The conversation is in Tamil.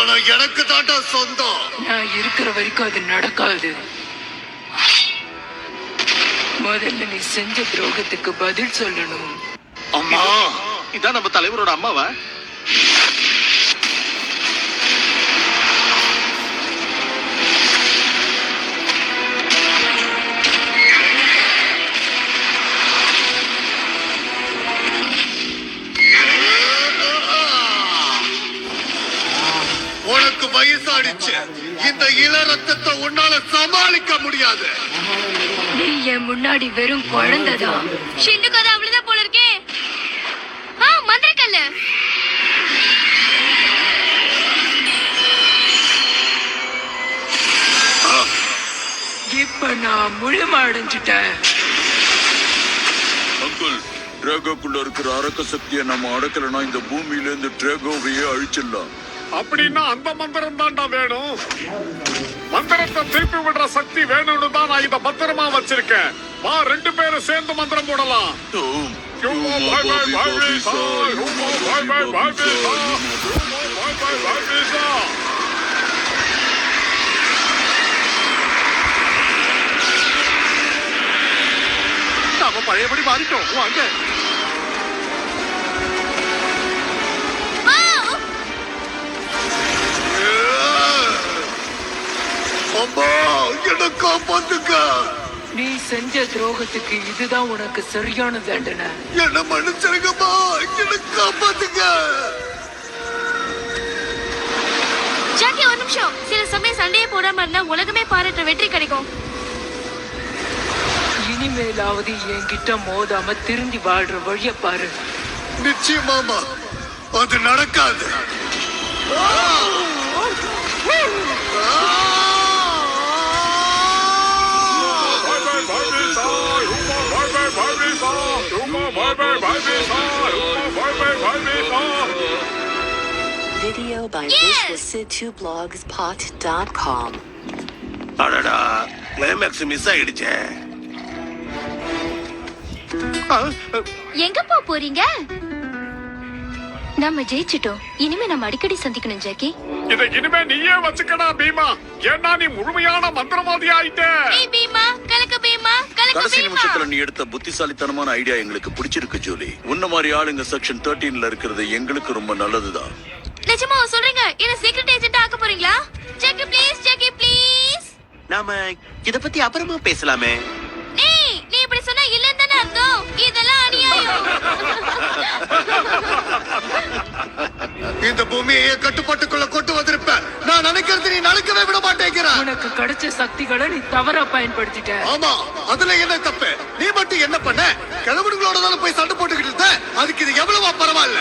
கல்யாணம் எனக்கு தாண்டா சொந்தம். நான் இருக்கிற வரைக்கும் அது நடக்காது. முதல்ல நீ செஞ்ச துரோகத்துக்கு பதில் சொல்லணும். அம்மா, இதான் நம்ம தலைவரோட அம்மாவா? உனக்கு வயசாடிச்சு. இந்த இள ரத்தத்தை உன்னால சமாளிக்க முடியாது. நீ என் முன்னாடி வெறும் குழந்தைதான். ஷிண்டு கதை அவ்வளவுதான் போல இருக்கே. மந்திரக்கல்லு. இப்ப நான் முழுமை அடைஞ்சிட்டேன். அங்கிள், டிராகோக்குள்ள இருக்கிற அரக்க சக்தியை நம்ம அடக்கலனா இந்த பூமியில இருந்து டிராகோவையே அழிச்சிடலாம். அப்படின்னா அந்த மந்திரம் தான்டா வேணும். மந்திரத்தை திருப்பி விடுற சக்தி வேணும்னு தான் நான் இத பத்திரமா வச்சிருக்கேன். வா, 2 பேரும் சேர்ந்து மந்திரம் போடலாம். நாம பழையபடி மாறிட்டோம். வாங்க. அம்மா, என்ன காப்பாத்துக்க. நீ செஞ்ச துரோகத்துக்கு இதுதான் உனக்கு சரியான தண்டனை. என்ன மன்னிச்சிருங்கம்மா, என்ன காப்பாத்துக்க. ஜாக்கி, ஒரு நிமிஷம். சில சமயம் சண்டையே போடாம இருந்தா உலகமே பாராட்டுற வெற்றி கிடைக்கும். இனிமேலாவது என்கிட்ட மோதாம திருந்தி வாழ்ற வழிய பாரு. நிச்சயமாமா, அது நடக்காது. Video by visualsid2blogspot.com. அடடா, கிளைமேக்ஸ் மிஸ் ஆயிடுச்சே. எங்க போறீங்க? நம்ம ஜெயிச்சிட்டோம். இனிமே நம்ம அடிக்கடி சந்திக்கணும் ஜாக்கி. இதை இனிமே நீயே வச்சுக்கடா பீமா. ஏன்னா நீ முழுமையான மந்திரவாதி ஆயிட்ட. பீமா, கலக்க பீமா, கலக்க கடைசி பீமா. நிமிஷத்துல நீ எடுத்த புத்திசாலித்தனமான ஐடியா எங்களுக்கு பிடிச்சிருக்கு ஜூலி. உன்ன மாதிரி ஆளுங்க செக்ஷன் 13ல இருக்கிறது எங்களுக்கு ரொம்ப நல்லதுதான். நிஜமா சொல்றீங்க? என்ன சீக்ரெட் ஏஜென்ட் ஆக்க போறீங்களா? Jackie please, Jackie please. நாம இத பத்தி அப்புறமா பேசலாமே. நீ இப்படி சொன்னா இல்லன்னு தானே அர்த்தம்? இதெல்லாம் அநியாயம். இந்த பூமியை கட்டுப்பாட்டுக்குள்ள கொண்டு வந்திருப்ப. நான் நினைக்கிறது நீ நடக்கவே விட மாட்டேங்கிற. உனக்கு கிடைச்ச சக்திகளை நீ தவறா பயன்படுத்திட்ட. ஆமா, அதுல என்ன தப்பு? நீ மட்டும் என்ன பண்ண? கிழவனுங்களோட தானே போய் சண்டை போட்டுக்கிட்டு இருந்த. அதுக்கு இது எவ்வளவா பரவாயில்ல.